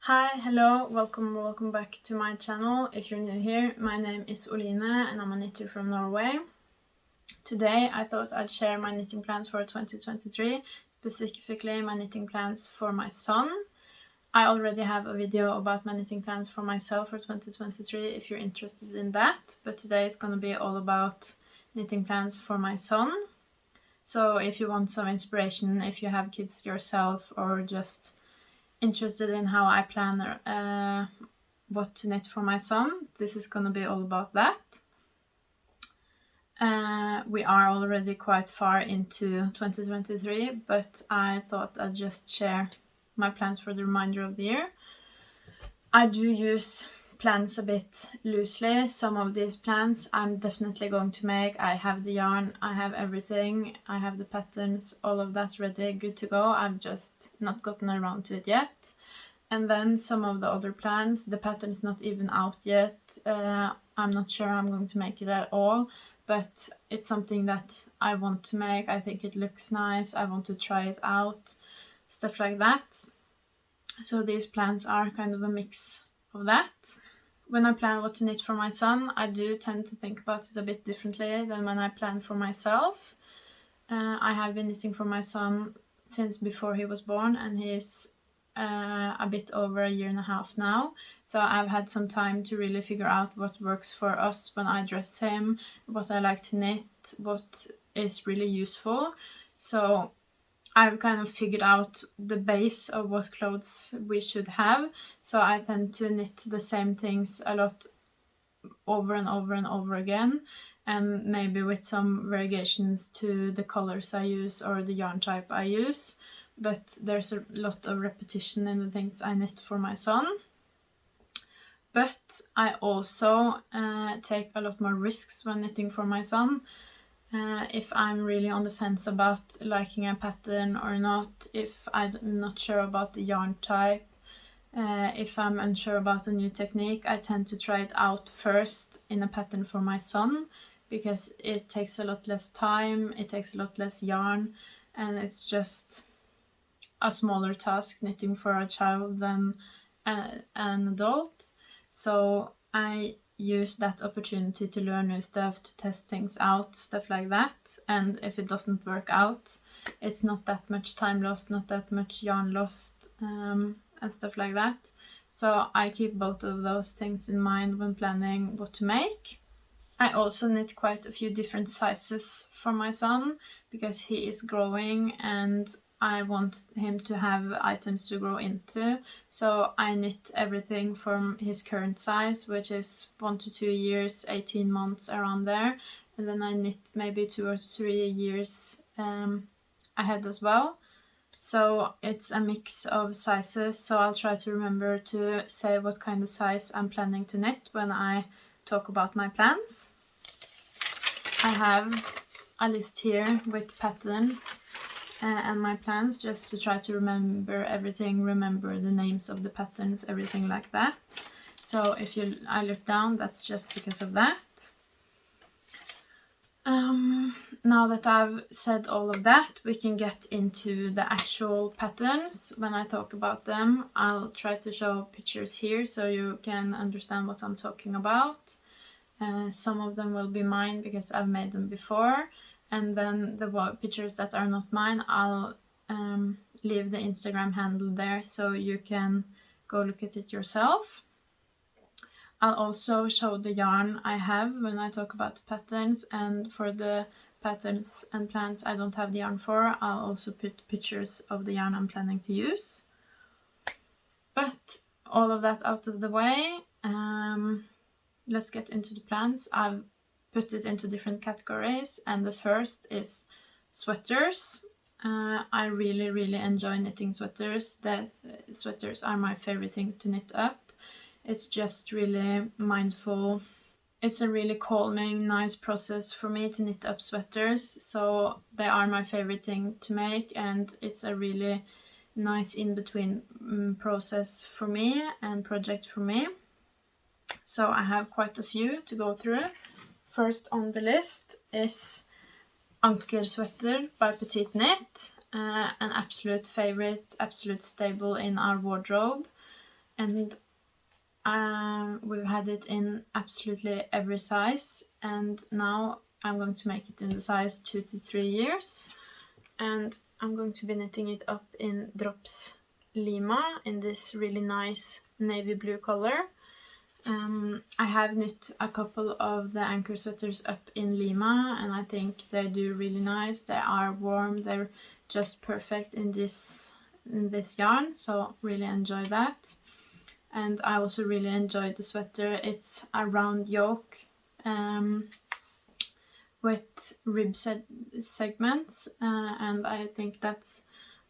Hi, hello, welcome back to my channel. If you're new here, my name is Oline and I'm a knitter from Norway. Today I thought I'd share my knitting plans for 2023, specifically my knitting plans for my son. I already have a video about my knitting plans for myself for 2023 if you're interested in that, but today is going to be all about knitting plans for my son. So if you want some inspiration, if you have kids yourself or just interested in how I plan what to knit for my son, this is going to be all about that. We are already quite far into 2023, but I thought I'd just share my plans for the remainder of the year. I do use plans a bit loosely. Some of these plans I'm definitely going to make. I have the yarn, I have everything, I have the patterns, all of that ready, good to go. I've just not gotten around to it yet. And then some of the other plans, the pattern's not even out yet. I'm not sure I'm going to make it at all, but it's something that I want to make. I think it looks nice, I want to try it out, stuff like that. So these plans are kind of a mix of that. When I plan what to knit for my son, I do tend to think about it a bit differently than when I plan for myself. I have been knitting for my son since before he was born, and he's a bit over a year and a half now. So I've had some time to really figure out what works for us when I dress him, what I like to knit, what is really useful. So I've kind of figured out the base of what clothes we should have. So I tend to knit the same things a lot over and over and over again, and maybe with some variations to the colors I use or the yarn type I use. But there's a lot of repetition in the things I knit for my son. But I also take a lot more risks when knitting for my son. If I'm really on the fence about liking a pattern or not, if I'm not sure about the yarn type, if I'm unsure about a new technique, I tend to try it out first in a pattern for my son, because it takes a lot less time, it takes a lot less yarn, and it's just a smaller task knitting for a child than an adult. So I use that opportunity to learn new stuff, to test things out, stuff like that. And if it doesn't work out, it's not that much time lost, not that much yarn lost, and stuff like that. So I keep both of those things in mind when planning what to make. I also knit quite a few different sizes for my son because he is growing and I want him to have items to grow into. So I knit everything from his current size, which is 1 to 2 years, 18 months, around there. And then I knit maybe 2 or 3 years ahead as well. So it's a mix of sizes. So I'll try to remember to say what kind of size I'm planning to knit when I talk about my plans. I have a list here with patterns and my plans, just to try to remember everything, remember the names of the patterns, everything like that. So if I look down, that's just because of that. Now that I've said all of that, we can get into the actual patterns. When I talk about them, I'll try to show pictures here so you can understand what I'm talking about. Some of them will be mine because I've made them before, and then the pictures that are not mine, I'll leave the Instagram handle there so you can go look at it yourself. I'll also show the yarn I have when I talk about the patterns, and for the patterns and plans I don't have the yarn for, I'll also put pictures of the yarn I'm planning to use. But all of that out of the way, let's get into the plans. I've put it into different categories, and the first is sweaters. I really enjoy knitting sweaters. The sweaters are my favorite things to knit up. It's just really mindful. It's a really calming, nice process for me to knit up sweaters. So they are my favorite thing to make, and it's a really nice in-between process for me and project for me. So I have quite a few to go through. First on the list is Anker sweater by Petite Knit, an absolute favorite, absolute staple in our wardrobe. and we've had it in absolutely every size, and now I'm going to make it in the size 2 to 3 years, and I'm going to be knitting it up in drops Lima in this really nice navy blue color. I have knit a couple of the Anker sweaters up in Lima, and I think they do really nice. They are warm, they're just perfect in this yarn, so really enjoy that. And I also really enjoyed the sweater. It's a round yoke with rib segments, and I think that's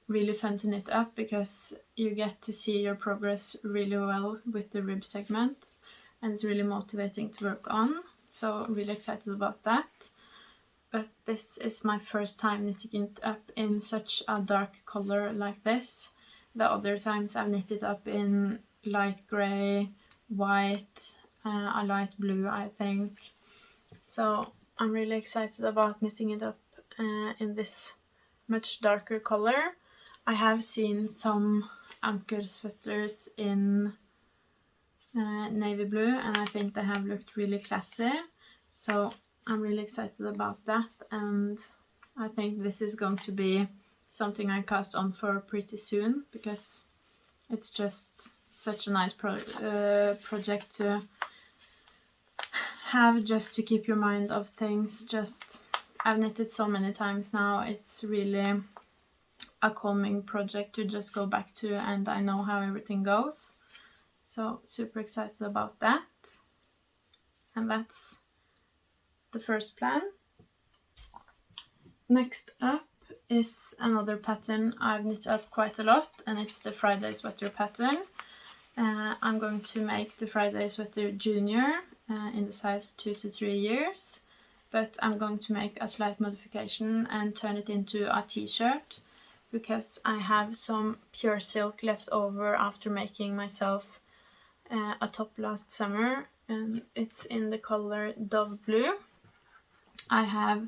really fun to knit up because you get to see your progress really well with the rib segments, and it's really motivating to work on, so really excited about that. But this is my first time knitting it up in such a dark color like this. The other times I've knitted up in light grey, white, a light blue I think, so I'm really excited about knitting it up in this much darker color. I have seen some Anker sweaters in navy blue, and I think they have looked really classy, so I'm really excited about that, and I think this is going to be something I cast on for pretty soon because it's just such a nice project to have, just to keep your mind off things. I've knitted so many times now, it's really a calming project to just go back to, and I know how everything goes, so super excited about that. And that's the first plan. Next up is another pattern I've knit up quite a lot, and it's the Friday sweater pattern. I'm going to make the Friday sweater junior in the size 2 to 3 years, but I'm going to make a slight modification and turn it into a t-shirt because I have some pure silk left over after making myself a top last summer, and it's in the color Dove Blue. I have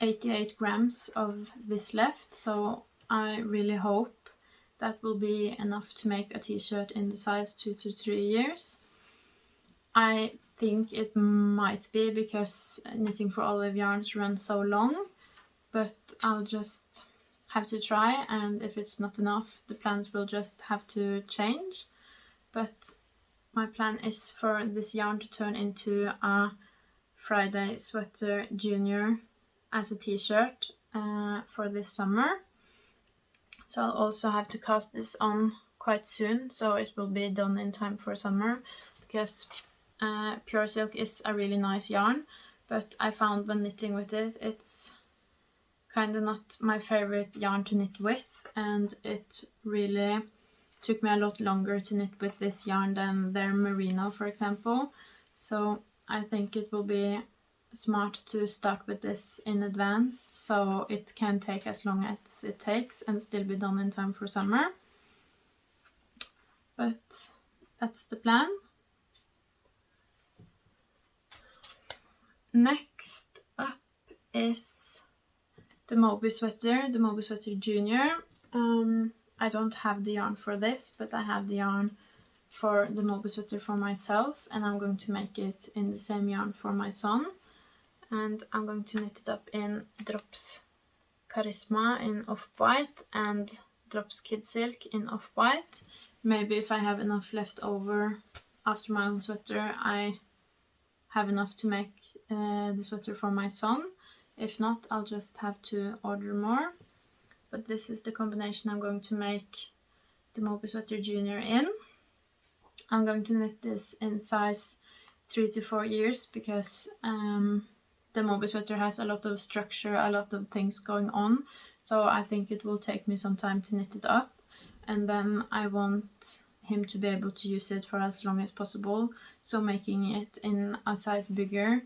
88 grams of this left, so I really hope that will be enough to make a t-shirt in the size 2 to 3 years. I think it might be because knitting for olive yarns runs so long, but I'll just have to try, and if it's not enough the plans will just have to change. But my plan is for this yarn to turn into a Friday sweater junior as a t-shirt for this summer. So I'll also have to cast this on quite soon, so it will be done in time for summer, because pure silk is a really nice yarn, but I found when knitting with it, it's kind of not my favorite yarn to knit with, and it really took me a lot longer to knit with this yarn than their merino, for example. So I think it will be smart to start with this in advance, so it can take as long as it takes and still be done in time for summer. But that's the plan. Next up is the Moby sweater, the Moby sweater junior. I don't have the yarn for this, but I have the yarn for the Moby sweater for myself, and I'm going to make it in the same yarn for my son. And I'm going to knit it up in drops Charisma in off-white and drops Kid Silk in off-white. Maybe if I have enough left over after my own sweater, I have enough to make the sweater for my son. If not, I'll just have to order more. But this is the combination I'm going to make the Moby sweater junior in. I'm going to knit this in size 3 to 4 years because the Moby sweater has a lot of structure, a lot of things going on. So I think it will take me some time to knit it up. And then I want him to be able to use it for as long as possible. So making it in a size bigger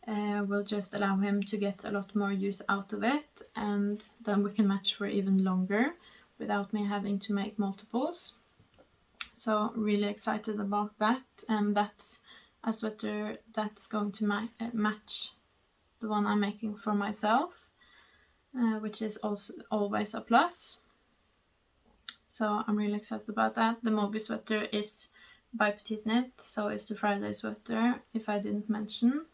will just allow him to get a lot more use out of it, and then we can match for even longer without me having to make multiples. So really excited about that, and that's a sweater that's going to match the one I'm making for myself, which is also always a plus. so I'm really excited about that. The Moby sweater is by Petite Knit, so is the Friday sweater, if I didn't mention.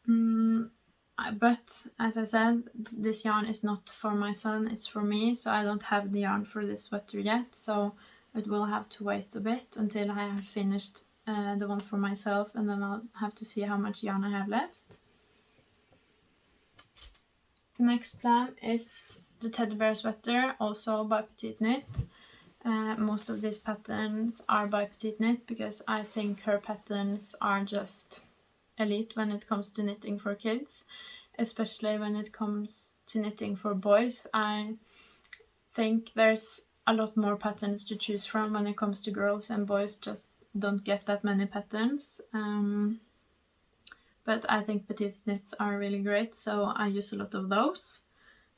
But as I said, this yarn is not for my son, it's for me, so I don't have the yarn for this sweater yet, so it will have to wait a bit until I have finished the one for myself, and then I'll have to see how much yarn I have left. The next plan is the Teddybear sweater, also by Petite Knit. Most of these patterns are by Petite Knit because I think her patterns are just elite when it comes to knitting for kids, especially when it comes to knitting for boys. I think there's a lot more patterns to choose from when it comes to girls, and boys just don't get that many patterns. But I think Petite Knits are really great, so I use a lot of those.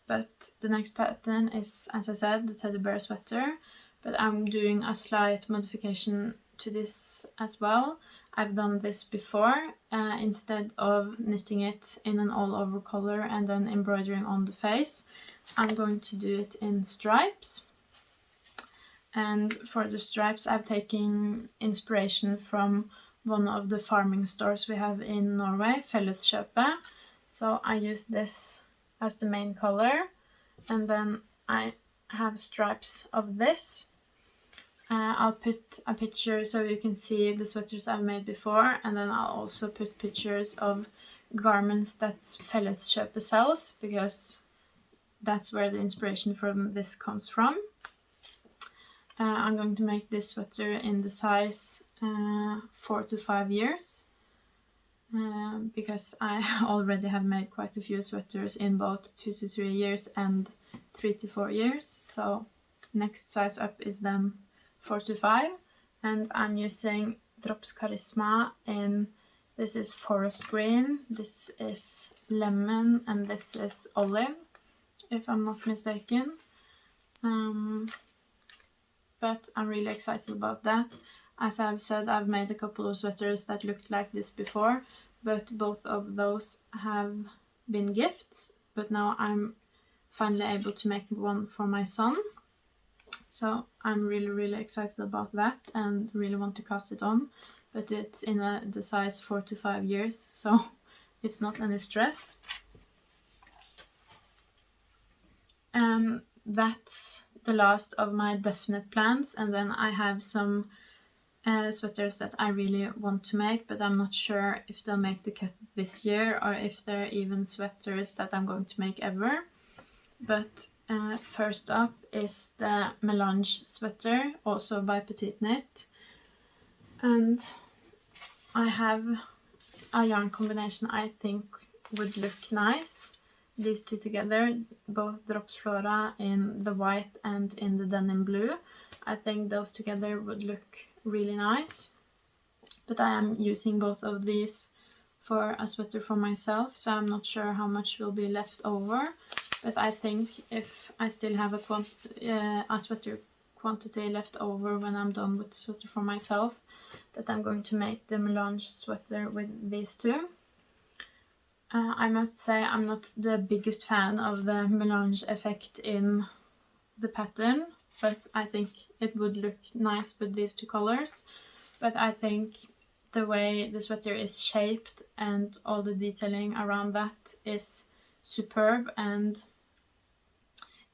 But the next pattern is, as I said, the Teddybear sweater, but I'm doing a slight modification to this as well. I've done this before. Instead of knitting it in an all-over color and then embroidering on the face, I'm going to do it in stripes. And for the stripes, I've taken inspiration from one of the farming stores we have in Norway, Felleskjøpet. So I use this as the main color, and then I have stripes of this. I'll put a picture so you can see the sweaters I've made before, and then I'll also put pictures of garments that Felleskjøpet sells, because that's where the inspiration from this comes from. I'm going to make this sweater in the size 4 to 5 years, because I already have made quite a few sweaters in both 2 to 3 years and 3 to 4 years. So next size up is then 4 to 5, and I'm using Drops Charisma in, this is forest green, this is lemon, and this is olive, if I'm not mistaken. But I'm really excited about that. As I've said, I've made a couple of sweaters that looked like this before, but both of those have been gifts. But now I'm finally able to make one for my son. So I'm really excited about that and really want to cast it on. But it's in the size 4 to 5 years, so it's not any stress. And that's the last of my definite plans, and then I have some sweaters that I really want to make, but I'm not sure if they'll make the cut this year or if they're even sweaters that I'm going to make ever. But first up is the Melange sweater, also by Petite Knit, and I have a yarn combination I think would look nice. These two together, both Drops Flora in the white and in the denim blue. I think those together would look really nice. But I am using both of these for a sweater for myself, so I'm not sure how much will be left over. But I think if I still have a sweater quantity left over when I'm done with the sweater for myself, that I'm going to make the Melange sweater with these two. I must say I'm not the biggest fan of the melange effect in the pattern, but I think it would look nice with these two colors. But I think the way the sweater is shaped and all the detailing around that is superb, and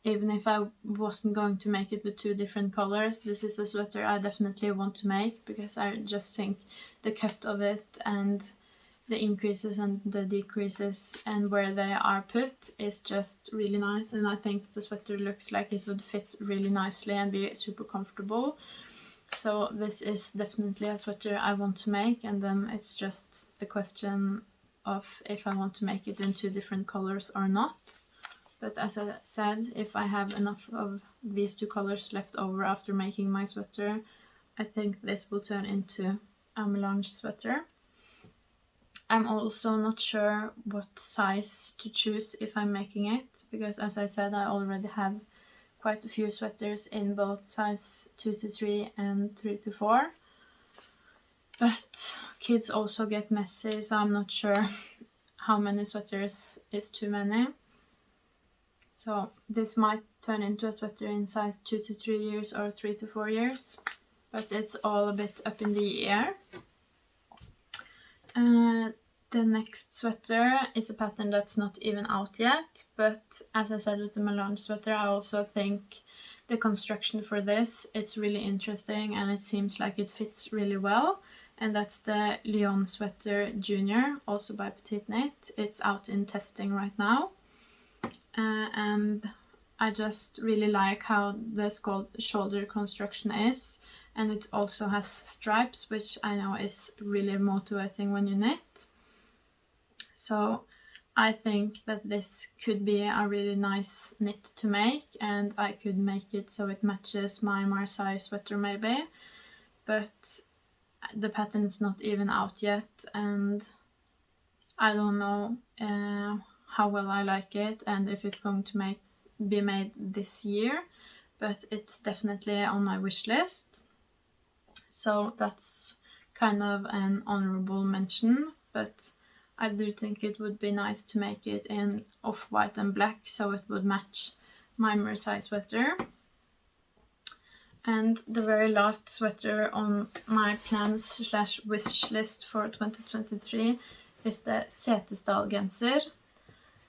even if I wasn't going to make it with 2 different colors, this is a sweater I definitely want to make, because I just think the cut of it and the increases and the decreases and where they are put is just really nice, and I think the sweater looks like it would fit really nicely and be super comfortable. So this is definitely a sweater I want to make, and then it's just the question of if I want to make it in 2 different colors or not. But as I said, if I have enough of these 2 colors left over after making my sweater, I think this will turn into a melange sweater. I'm also not sure what size to choose if I'm making it, because as I said, I already have quite a few sweaters in both size 2 to 3 and 3 to 4. But kids also get messy, so I'm not sure how many sweaters is too many. So this might turn into a sweater in size 2 to 3 years or 3 to 4 years, but it's all a bit up in the air. The next sweater is a pattern that's not even out yet, but as I said with the Melange sweater, I also think the construction for this, it's really interesting and it seems like it fits really well. And that's the Lyon sweater Junior, also by Petite Knit. It's out in testing right now. And I just really like how the shoulder construction is. And it also has stripes, which I know is really motivating when you knit. So I think that this could be a really nice knit to make, and I could make it so it matches my Marseille sweater maybe. But the pattern is not even out yet, and I don't know how well I like it and if it's going to be made this year, but it's definitely on my wish list. So that's kind of an honorable mention, but I do think it would be nice to make it in off-white and black so it would match my Marseille sweater. And the very last sweater on my plans / wish list for 2023 is the Setesdalgenser,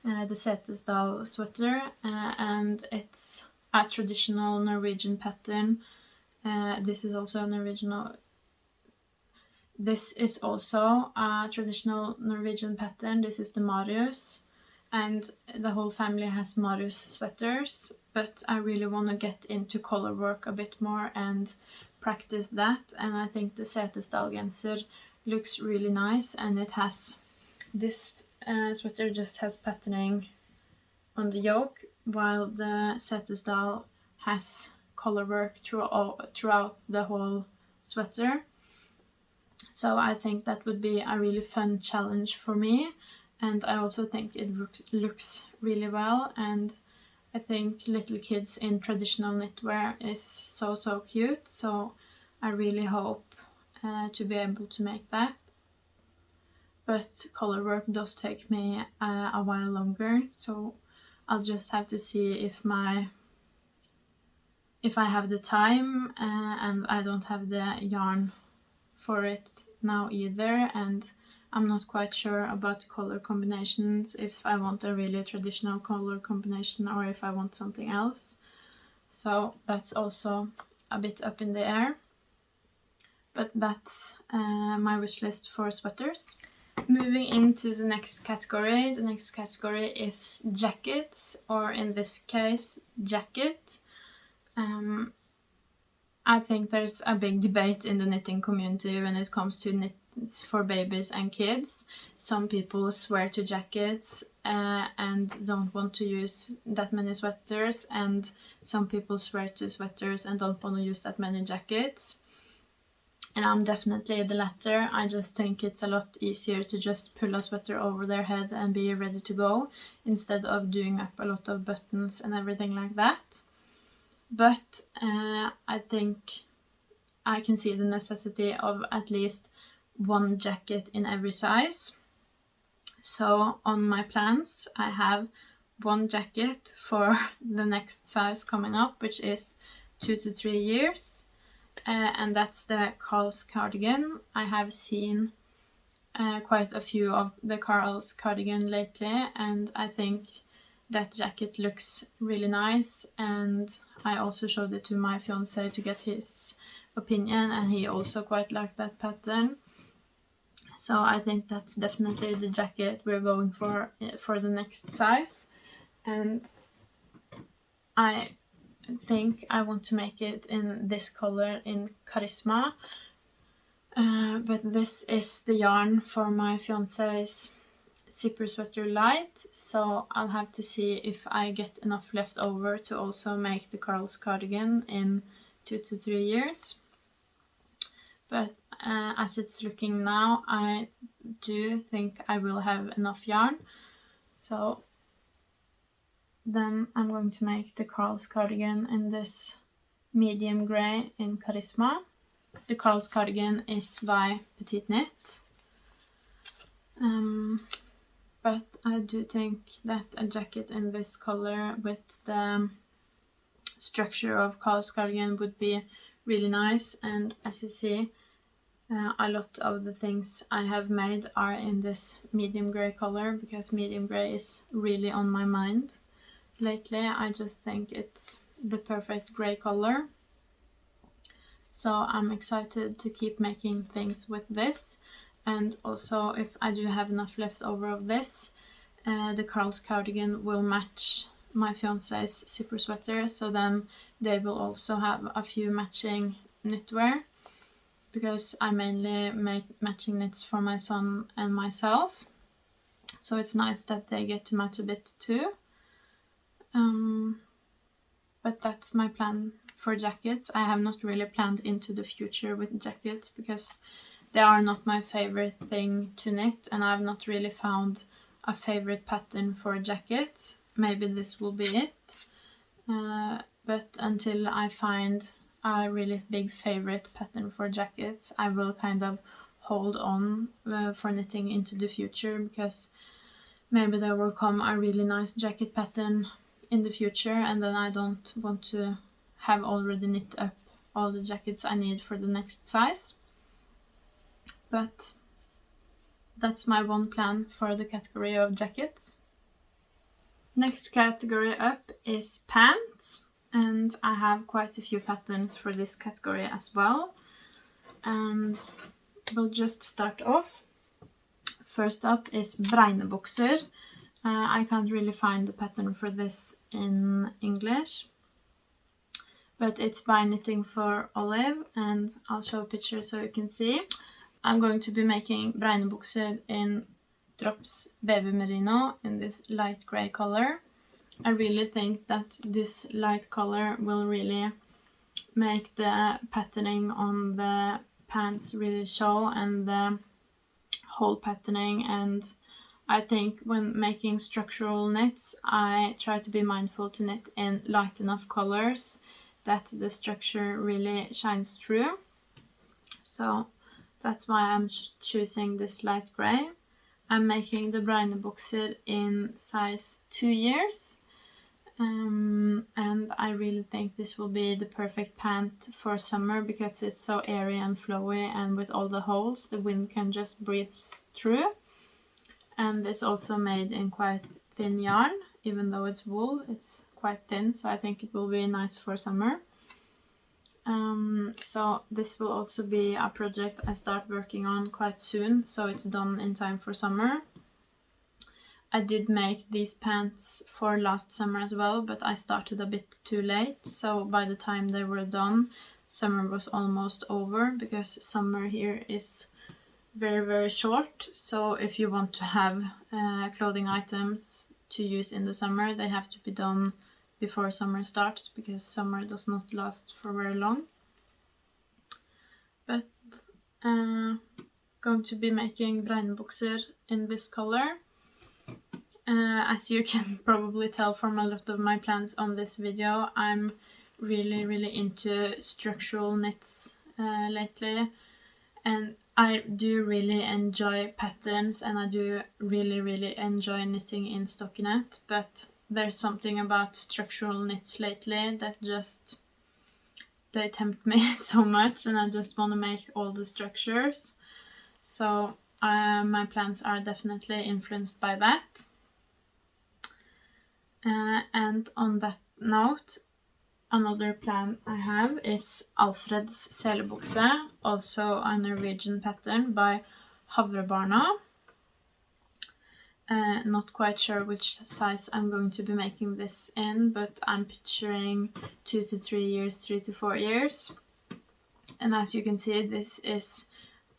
the Setesdal sweater, and it's a traditional Norwegian pattern. This is also a traditional Norwegian pattern. This is the Marius, and the whole family has Marius sweaters, but I really want to get into color work a bit more and practice that, and I think the Setesdalgenser looks really nice, and it has this sweater just has patterning on the yoke, while the Setesdal has color work throughout the whole sweater. So I think that would be a really fun challenge for me, and I also think it looks really well, and I think little kids in traditional knitwear is so cute, so I really hope to be able to make that. But color work does take me a while longer, so I'll just have to see if I have the time, and I don't have the yarn for it now either, and I'm not quite sure about color combinations, if I want a really traditional color combination or if I want something else. So that's also a bit up in the air. But that's my wish list for sweaters. Moving into the next category. The next category is jackets, or in this case, jacket. I think there's a big debate in the knitting community when it comes to knits for babies and kids. Some people swear to jackets and don't want to use that many sweaters, and some people swear to sweaters and don't want to use that many jackets. And I'm definitely the latter. I just think it's a lot easier to just pull a sweater over their head and be ready to go, instead of doing up a lot of buttons and everything like that. But I think I can see the necessity of at least one jacket in every size. So on my plans, I have one jacket for the next size coming up, which is 2 to 3 years. And that's the Carl's cardigan. I have seen quite a few of the Carl's cardigan lately, and I think that jacket looks really nice, and I also showed it to my fiance to get his opinion, and he also quite liked that pattern. So I think that's definitely the jacket we're going for the next size, and I think I want to make it in this color in Charisma, but this is the yarn for my fiance's zipper sweater light, so I'll have to see if I get enough left over to also make the Carl's cardigan in 2 to 3 years. But as it's looking now, I do think I will have enough yarn, so then I'm going to make the Carl's cardigan in this medium grey in Charisma. The Carl's cardigan is by Petite Knit. but I do think that a jacket in this color with the structure of cardigan would be really nice. And as you see, a lot of the things I have made are in this medium grey color, because medium grey is really on my mind lately. I just think it's the perfect grey color. So I'm excited to keep making things with this. And also, if I do have enough left over of this, the Carl's cardigan will match my fiance's super sweater, so then they will also have a few matching knitwear, because I mainly make matching knits for my son and myself. So it's nice that they get to match a bit too. But that's my plan for jackets. I have not really planned into the future with jackets, because they are not my favorite thing to knit, and I've not really found a favorite pattern for jackets. Maybe this will be it. But until I find a really big favorite pattern for jackets, I will kind of hold on for knitting into the future, because maybe there will come a really nice jacket pattern in the future, and then I don't want to have already knit up all the jackets I need for the next size. But that's my one plan for the category of jackets. Next category up is pants, and I have quite a few patterns for this category as well. And we'll just start off. First up is Bregnebukser. I can't really find the pattern for this in English, but it's by Knitting for Olive, and I'll show a picture so you can see. I'm going to be making Bregnebukser in Drops Baby Merino in this light grey color. I really think that this light color will really make the patterning on the pants really show, and the whole patterning. And I think when making structural knits, I try to be mindful to knit in light enough colors that the structure really shines through. So that's why I'm choosing this light grey. I'm making the Bregnebukser in size 2 years. And I really think this will be the perfect pant for summer, because it's so airy and flowy, and with all the holes the wind can just breathe through. And it's also made in quite thin yarn, even though it's wool, it's quite thin, so I think it will be nice for summer. So this will also be a project I start working on quite soon, so it's done in time for summer. I did make these pants for last summer as well, but I started a bit too late, so by the time they were done, summer was almost over, because summer here is very short. So if you want to have clothing items to use in the summer, they have to be done before summer starts, because summer does not last for very long. But going to be making Bregnebukser in this color. As you can probably tell from a lot of my plans on this video, I'm really into structural knits lately, and I do really enjoy patterns, and I do really enjoy knitting in stockinette, but there's something about structural knits lately that just, they tempt me so much, and I just want to make all the structures. So my plans are definitely influenced by that. And on that note, another plan I have is Alfreds selebukser, also a Norwegian pattern by Havrebarna. Not quite sure which size I'm going to be making this in, but I'm picturing 2 to 3 years, 3 to 4 years. And as you can see, this is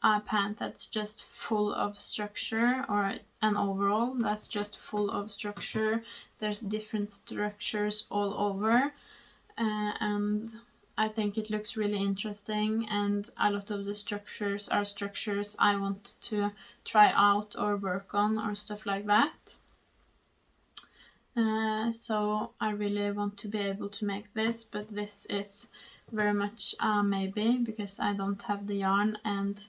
a pant that's just full of structure, or an overall that's just full of structure. There's different structures all over, and I think it looks really interesting, and a lot of the structures are structures I want to try out or work on or stuff like that. So I really want to be able to make this, but this is very much maybe, because I don't have the yarn, and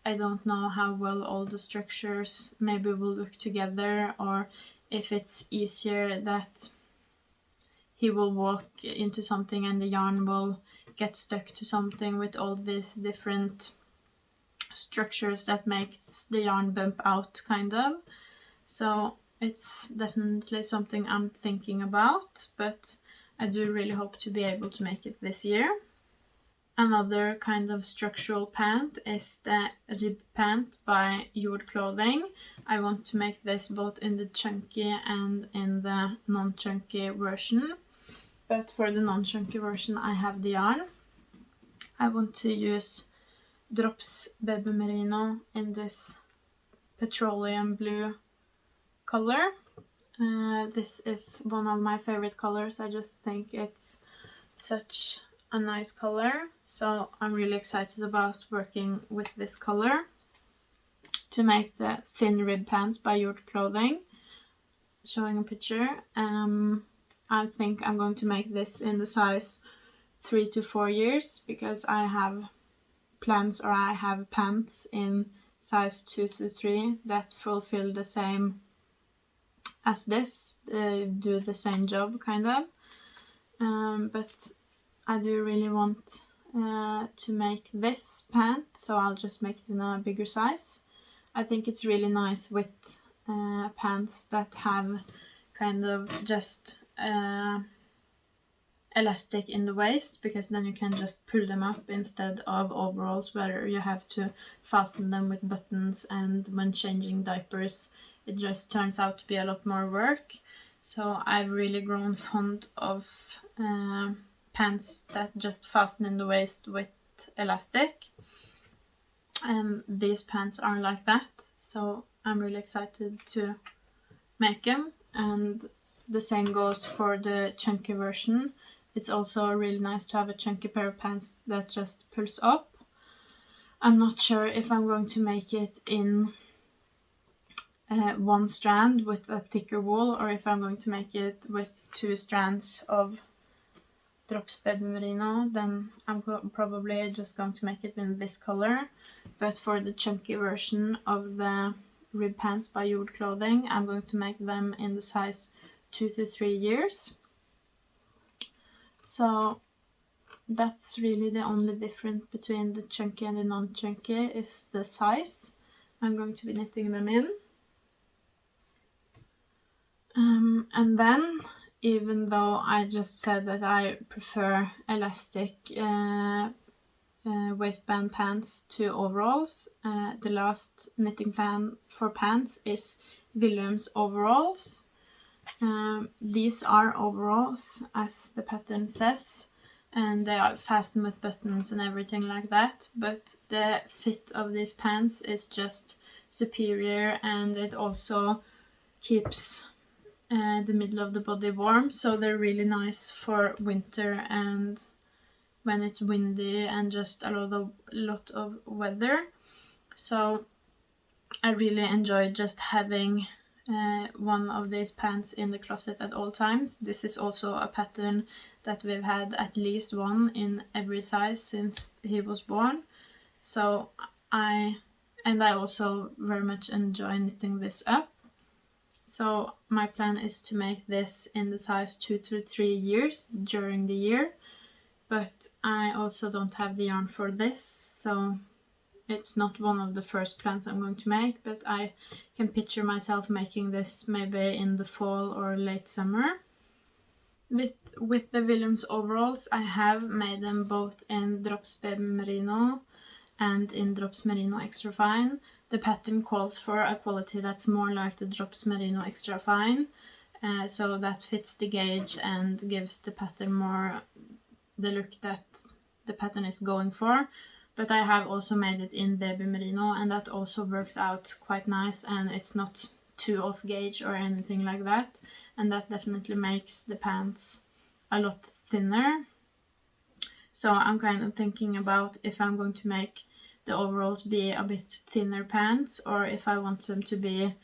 I don't know how well all the structures maybe will look together, or if it's easier that he will walk into something and the yarn will get stuck to something with all these different structures that makes the yarn bump out, kind of. So it's definitely something I'm thinking about, but I do really hope to be able to make it this year. Another kind of structural pant is the rib pant by Jord Clothing. I want to make this both in the chunky and in the non-chunky version. But for the non-chunky version I have the yarn. I want to use Drops Baby Merino in this petroleum blue color. This is one of my favorite colors. I just think it's such a nice color, so I'm really excited about working with this color to make the thin rib pants by Jord Clothing. Showing a picture. I think I'm going to make this in the size 3 to 4 years, because I have plans, or I have pants in size 2 to 3 that fulfill the same as this, do the same job, kind of. But I do really want to make this pant, so I'll just make it in a bigger size. I think it's really nice with pants that have kind of just elastic in the waist, because then you can just pull them up instead of overalls where you have to fasten them with buttons, and when changing diapers it just turns out to be a lot more work. So I've really grown fond of pants that just fasten in the waist with elastic, and these pants are like that, so I'm really excited to make them. And the same goes for the chunky version. It's also really nice to have a chunky pair of pants that just pulls up. I'm not sure if I'm going to make it in one strand with a thicker wool, or if I'm going to make it with 2 strands of Drops Baby Merino. Then I'm probably just going to make it in this color. But for the chunky version of the rib pants by Jord Clothing, I'm going to make them in the size 2 to 3 years. So that's really the only difference between the chunky and the non-chunky, is the size I'm going to be knitting them in. And then, even though I just said that I prefer elastic waistband pants to overalls, the last knitting plan for pants is Willums overalls. These are overalls, as the pattern says, and they are fastened with buttons and everything like that, but the fit of these pants is just superior, and it also keeps the middle of the body warm, so they're really nice for winter and when it's windy and just a lot of weather. So I really enjoy just having one of these pants in the closet at all times. This is also a pattern that we've had at least one in every size since he was born. So I also very much enjoy knitting this up. So my plan is to make this in the size 2 to 3 years during the year, but I also don't have the yarn for this, so it's not one of the first plans I'm going to make, but I can picture myself making this maybe in the fall or late summer. With the Willums overalls, I have made them both in Drops Baby Merino and in Drops Merino Extra Fine. The pattern calls for a quality that's more like the Drops Merino Extra Fine, so that fits the gauge and gives the pattern more the look that the pattern is going for. But I have also made it in Baby Merino, and that also works out quite nice, and it's not too off gauge or anything like that, and that definitely makes the pants a lot thinner. So I'm kind of thinking about if I'm going to make the overalls be a bit thinner pants, or if I want them to be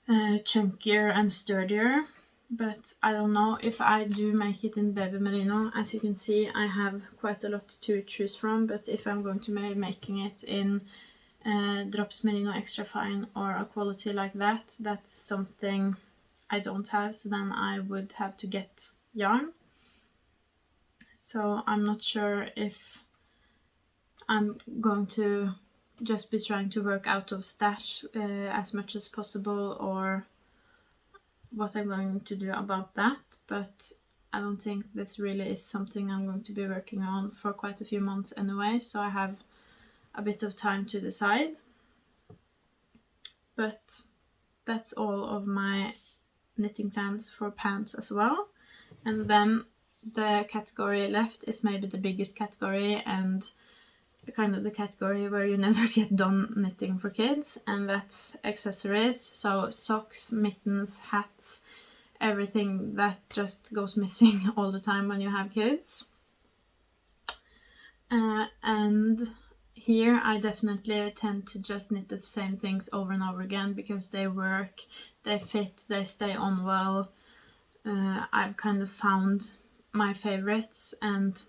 chunkier and sturdier. But I don't know if I do make it in Baby Merino. As you can see, I have quite a lot to choose from, but if I'm going to be making it in drops merino extra fine or a quality like that. That's something I don't have, so then I would have to get yarn. So I'm not sure if I'm going to just be trying to work out of stash as much as possible, or what I'm going to do about that, but I don't think this really is something I'm going to be working on for quite a few months anyway, so I have a bit of time to decide. But that's all of my knitting plans for pants as well. And then the category left is maybe the biggest category and kind of the category where you never get done knitting for kids, and that's accessories. So socks, mittens, hats, everything that just goes missing all the time when you have kids. And here I definitely tend to just knit the same things over and over again because they work, they fit, they stay on well. I've kind of found my favorites and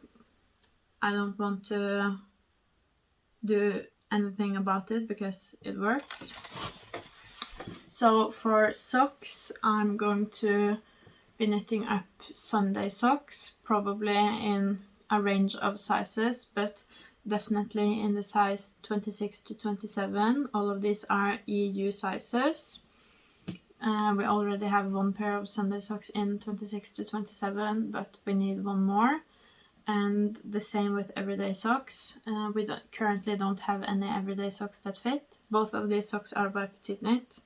I don't want to do anything about it because it works. So for socks, I'm going to be knitting up Sunday socks, probably in a range of sizes, but definitely in the size 26 to 27. All of these are EU sizes. We already have one pair of Sunday socks in 26 to 27, but we need one more. And the same with everyday socks. We currently don't have any everyday socks that fit. Both of these socks are by Petite Knit.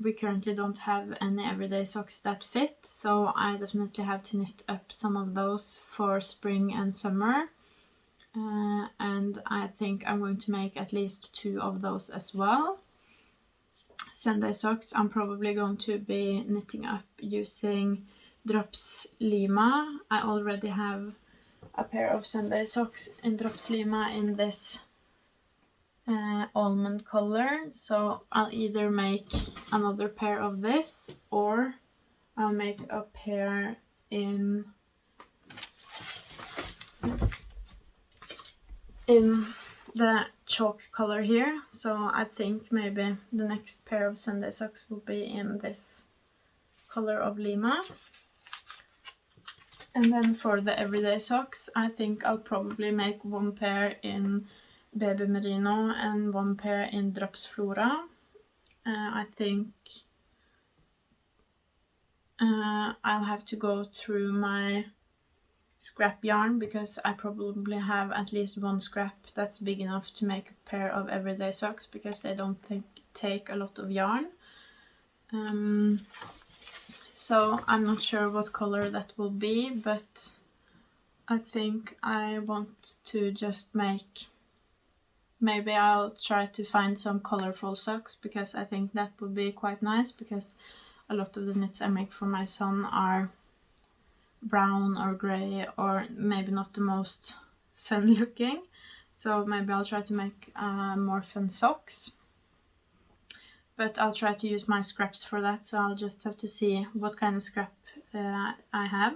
We currently don't have any everyday socks that fit, so I definitely have to knit up some of those for spring and summer. And I think I'm going to make at least 2 of those as well. Sunday socks I'm probably going to be knitting up using Drops Lima. I already have a pair of Sunday socks in Drops Lima in this almond color, so I'll either make another pair of this or I'll make a pair in the chalk color here. So I think maybe the next pair of Sunday socks will be in this color of Lima. And then for the everyday socks, I think I'll probably make 1 pair in Baby Merino and 1 pair in Drops Flora. I think I'll have to go through my scrap yarn because I probably have at least 1 scrap that's big enough to make a pair of everyday socks because they don't take a lot of yarn. So I'm not sure what color that will be, but I think I want to just make, maybe I'll try to find some colorful socks because I think that would be quite nice, because a lot of the knits I make for my son are brown or grey or maybe not the most fun looking. So maybe I'll try to make more fun socks. But I'll try to use my scraps for that, so I'll just have to see what kind of scrap I have.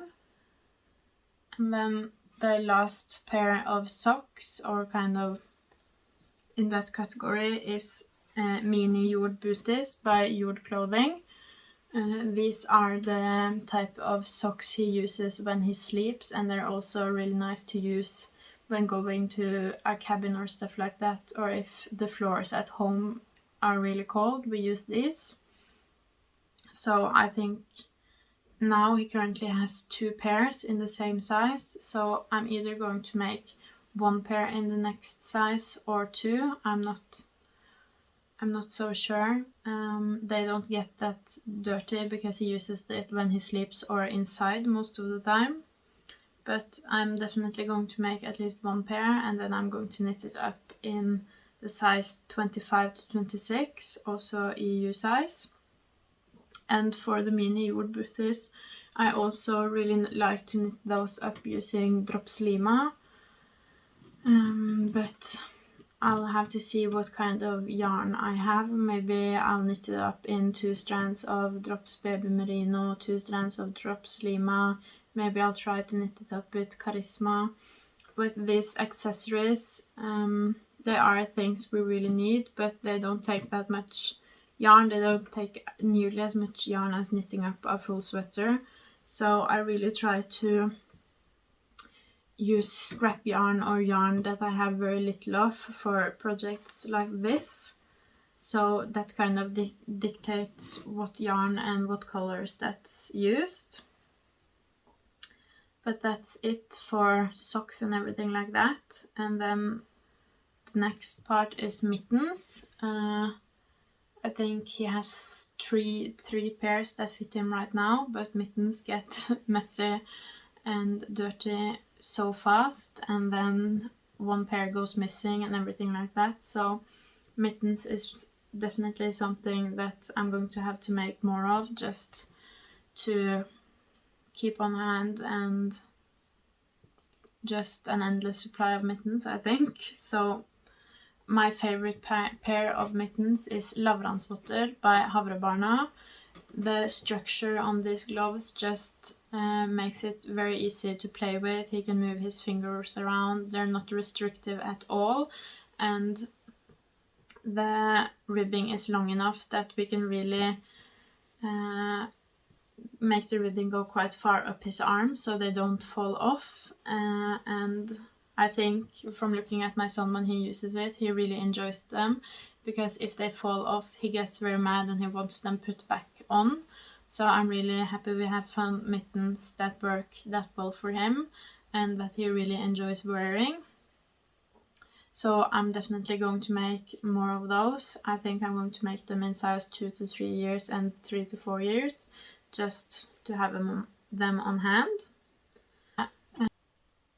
And then the last pair of socks, or kind of in that category, is mini jord booties by Jord Clothing. These are the type of socks he uses when he sleeps, and they're also really nice to use when going to a cabin or stuff like that, or if the floors at home are really cold, we use these. So I think now he currently has 2 pairs in the same size, so I'm either going to make 1 pair in the next size or 2. I'm not so sure. They don't get that dirty because he uses it when he sleeps or inside most of the time. But I'm definitely going to make at least 1 pair, and then I'm going to knit it up in the size 25 to 26, also EU size. And for the mini jord booties, I also really like to knit those up using Drops Lima. But I'll have to see what kind of yarn I have. Maybe I'll knit it up in 2 strands of Drops Baby Merino, 2 strands of Drops Lima. Maybe I'll try to knit it up with Charisma. With these accessories, they are things we really need, but they don't take that much yarn. They don't take nearly as much yarn as knitting up a full sweater. So I really try to use scrap yarn or yarn that I have very little of for projects like this. So that kind of dictates what yarn and what colors that's used. But that's it for socks and everything like that. And then the next part is mittens. I think he has three pairs that fit him right now, but mittens get messy and dirty so fast, and then one pair goes missing and everything like that. So mittens is definitely something that I'm going to have to make more of, just to keep on hand, and just an endless supply of mittens, I think. So my favorite pair of mittens is Lavrans votter by Havrebarna. The structure on these gloves just makes it very easy to play with. He can move his fingers around. They're not restrictive at all, and the ribbing is long enough that we can really make the ribbing go quite far up his arm so they don't fall off. And I think from looking at my son when he uses it, he really enjoys them, because if they fall off, he gets very mad and he wants them put back on. So I'm really happy we have found mittens that work that well for him and that he really enjoys wearing. So I'm definitely going to make more of those. I think I'm going to make them in size 2 to 3 years and 3 to 4 years, just to have them on hand.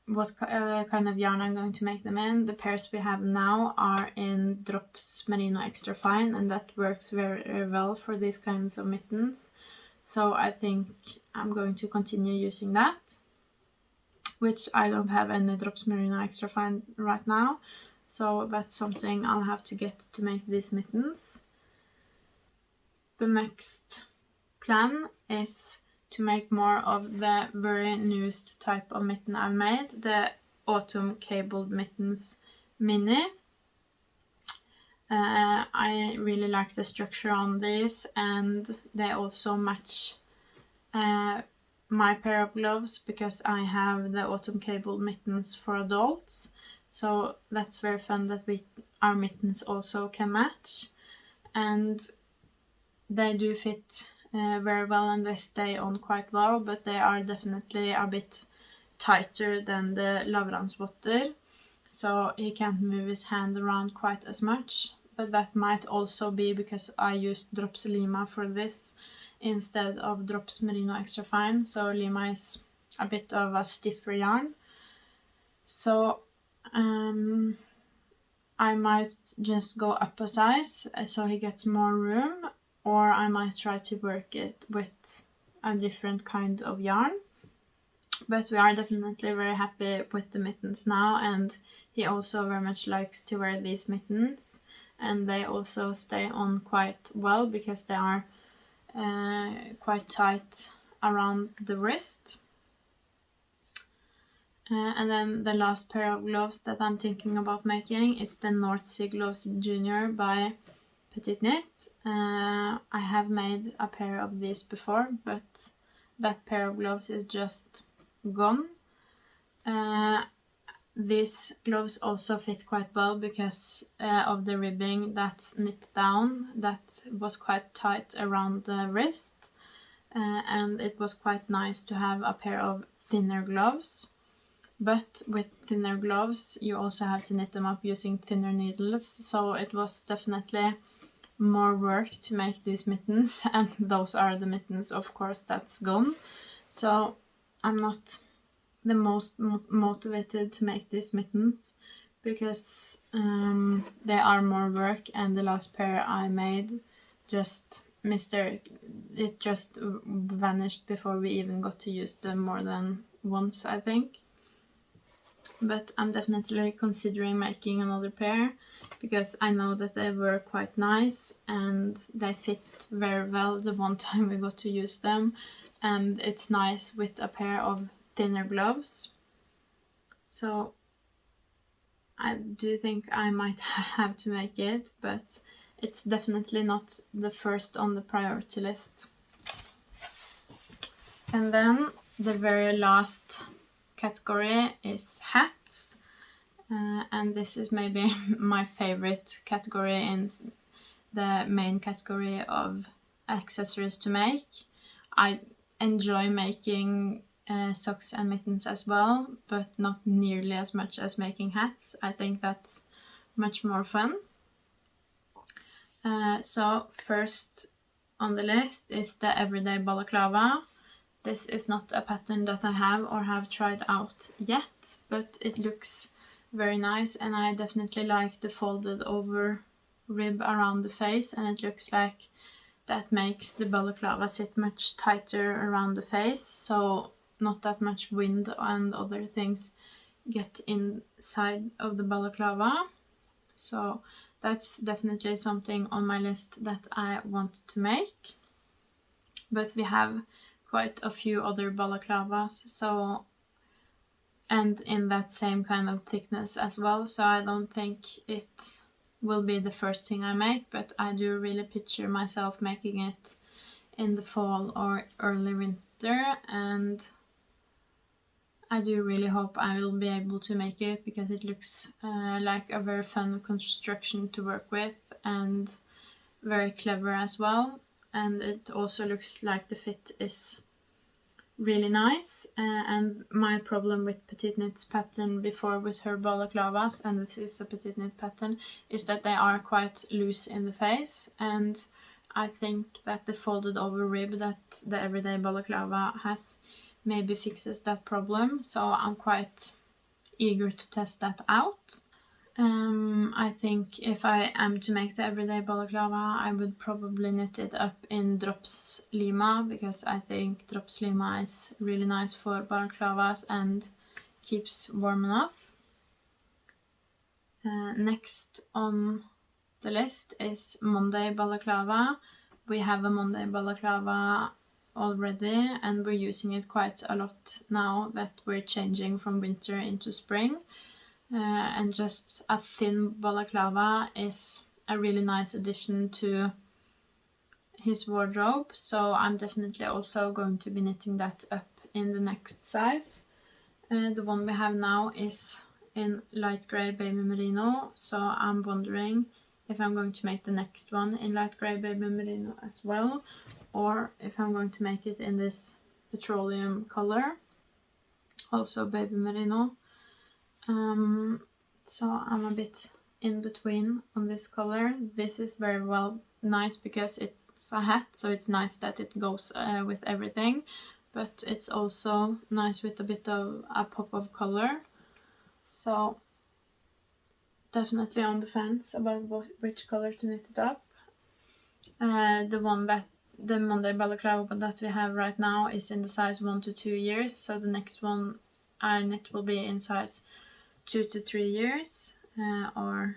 What kind of yarn I'm going to make them in. The pairs we have now are in Drops Merino Extra Fine, and that works very, very well for these kinds of mittens. So I think I'm going to continue using that, which I don't have any Drops Merino Extra Fine right now. So that's something I'll have to get to make these mittens. The next plan is to make more of the very newest type of mitten I've made, the autumn cabled mittens mini. I really like the structure on these, and they also match my pair of gloves, because I have the autumn cabled mittens for adults. So that's very fun that our mittens also can match, and they do fit very well and they stay on quite well, but they are definitely a bit tighter than the Lavrans votter, so he can't move his hand around quite as much. But that might also be because I used Drops Lima for this instead of Drops Merino Extra Fine, so Lima is a bit of a stiffer yarn. So I might just go up a size so he gets more room, or I might try to work it with a different kind of yarn. But we are definitely very happy with the mittens now, and he also very much likes to wear these mittens, and they also stay on quite well because they are quite tight around the wrist. And then the last pair of gloves that I'm thinking about making is the North Sea Gloves Junior by Petit Knit. I have made a pair of these before, but that pair of gloves is just gone. These gloves also fit quite well because of the ribbing that's knit down, that was quite tight around the wrist, and it was quite nice to have a pair of thinner gloves. But with thinner gloves you also have to knit them up using thinner needles, so it was definitely more work to make these mittens, and those are the mittens, of course, that's gone. So I'm not the most motivated to make these mittens because they are more work, and the last pair I made just it just vanished before we even got to use them more than once, I think. But I'm definitely considering making another pair because I know that they were quite nice and they fit very well the one time we got to use them, and it's nice with a pair of thinner gloves. So I do think I might have to make it, but it's definitely not the first on the priority list. And then the very last category is hats. And this is maybe my favorite category in the main category of accessories to make. I enjoy making socks and mittens as well, but not nearly as much as making hats. I think that's much more fun. So first on the list is the everyday balaclava. This is not a pattern that I have or have tried out yet, but it looks very nice, and I definitely like the folded over rib around the face, and it looks like that makes the balaclava sit much tighter around the face, so not that much wind and other things get inside of the balaclava. So that's definitely something on my list that I want to make. But we have quite a few other balaclavas, so, and in that same kind of thickness as well, so I don't think it will be the first thing I make, but I do really picture myself making it in the fall or early winter, and I do really hope I will be able to make it, because it looks like a very fun construction to work with and very clever as well, and it also looks like the fit is really nice. And my problem with Petite Knit's pattern before with her balaclavas, and this is a Petite Knit pattern, is that they are quite loose in the face, and I think that the folded over rib that the everyday balaclava has maybe fixes that problem, so I'm quite eager to test that out. I think if I am to make the everyday balaclava, I would probably knit it up in drops lima, because I think drops lima is really nice for balaclavas and keeps warm enough. Next on the list is Monday balaclava. We have a Monday balaclava already, and we're using it quite a lot now that we're changing from winter into spring. And just a thin balaclava is a really nice addition to his wardrobe, so I'm definitely also going to be knitting that up in the next size. The one we have now is in light grey baby merino, so I'm wondering if I'm going to make the next one in light grey baby merino as well, or if I'm going to make it in this petroleum color, also baby merino. So I'm a bit in between on this color. This is very well nice because it's a hat, so it's nice that it goes with everything, but it's also nice with a bit of a pop of color. So definitely on the fence about which color to knit it up. The Monday balaclava that we have right now is in the size 1 to 2 years, so the next one I knit will be in size 2 to 3 years, or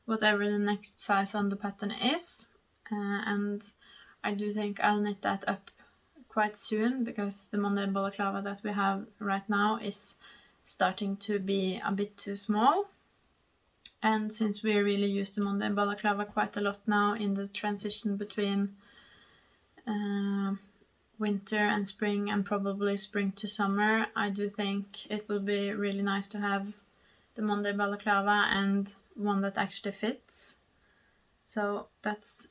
whatever the next size on the pattern is, and I do think I'll knit that up quite soon, because the Monday balaclava that we have right now is starting to be a bit too small, and since we really use the Monday balaclava quite a lot now in the transition between winter and spring, and probably spring to summer, I do think it will be really nice to have the Monday balaclava and one that actually fits. So that's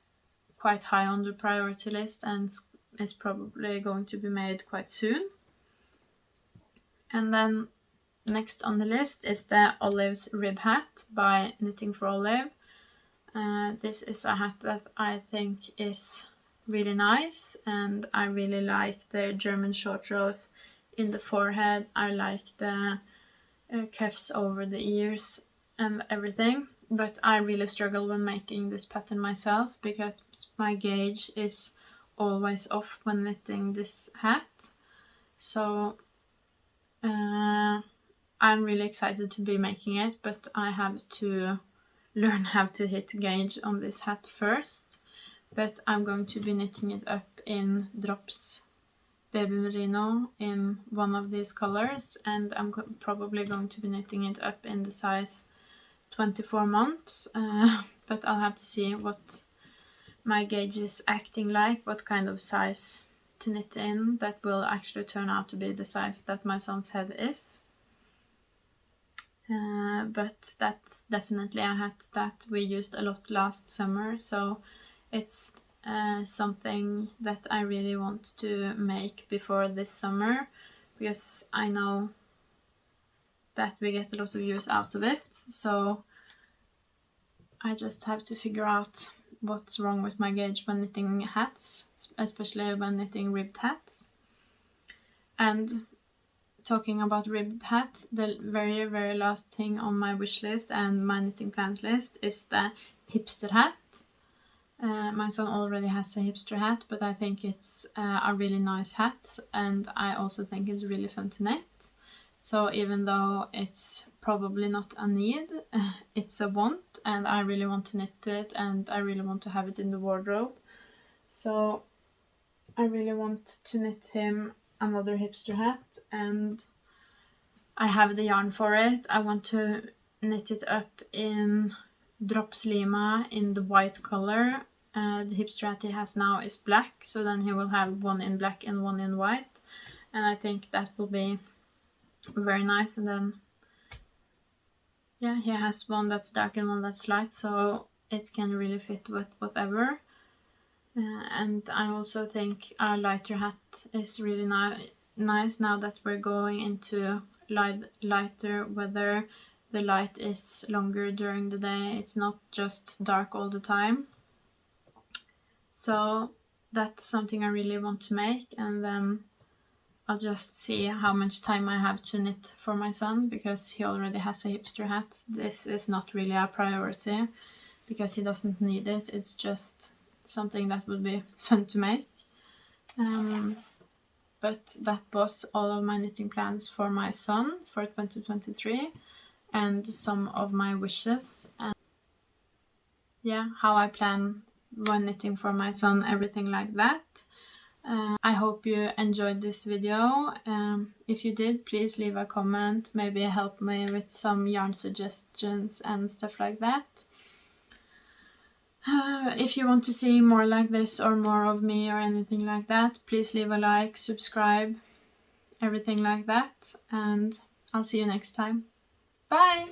quite high on the priority list and is probably going to be made quite soon. And then next on the list is the Olive's rib hat by Knitting for Olive. This is a hat that I think is really nice, and I really like the German short rows in the forehead. I like the cuffs over the ears and everything, but I really struggle when making this pattern myself, because my gauge is always off when knitting this hat. So I'm really excited to be making it, but I have to learn how to hit gauge on this hat first. But I'm going to be knitting it up in drops baby merino in one of these colors, and I'm probably going to be knitting it up in the size 24 months, but I'll have to see what my gauge is acting like, what kind of size to knit in that will actually turn out to be the size that my son's head is. But that's definitely a hat that we used a lot last summer, so it's something that I really want to make before this summer, because I know that we get a lot of use out of it. So I just have to figure out what's wrong with my gauge when knitting hats, especially when knitting ribbed hats. And talking about ribbed hat, the very last thing on my wish list and my knitting plans list is the hipster hat. My son already has a hipster hat, but I think it's a really nice hat, and I also think it's really fun to knit. So even though it's probably not a need, it's a want, and I really want to knit it, and I really want to have it in the wardrobe. So I really want to knit him another hipster hat, and I have the yarn for it. I want to knit it up in drops lima in the white color. The hipster hat he has now is black, so then he will have one in black and one in white, and I think that will be very nice. And then yeah, he has one that's dark and one that's light, so it can really fit with whatever. And I also think a lighter hat is really nice now that we're going into lighter weather. The light is longer during the day, it's not just dark all the time. So that's something I really want to make, and then I'll just see how much time I have to knit for my son, because he already has a hipster hat. This is not really a priority because he doesn't need it, it's just something that would be fun to make. But that was all of my knitting plans for my son for 2023, and some of my wishes, and yeah, how I plan when knitting for my son, everything like that. I hope you enjoyed this video. If you did, please leave a comment, maybe help me with some yarn suggestions and stuff like that. If you want to see more like this or more of me or anything like that, please leave a like, subscribe, everything like that, and I'll see you next time. Bye!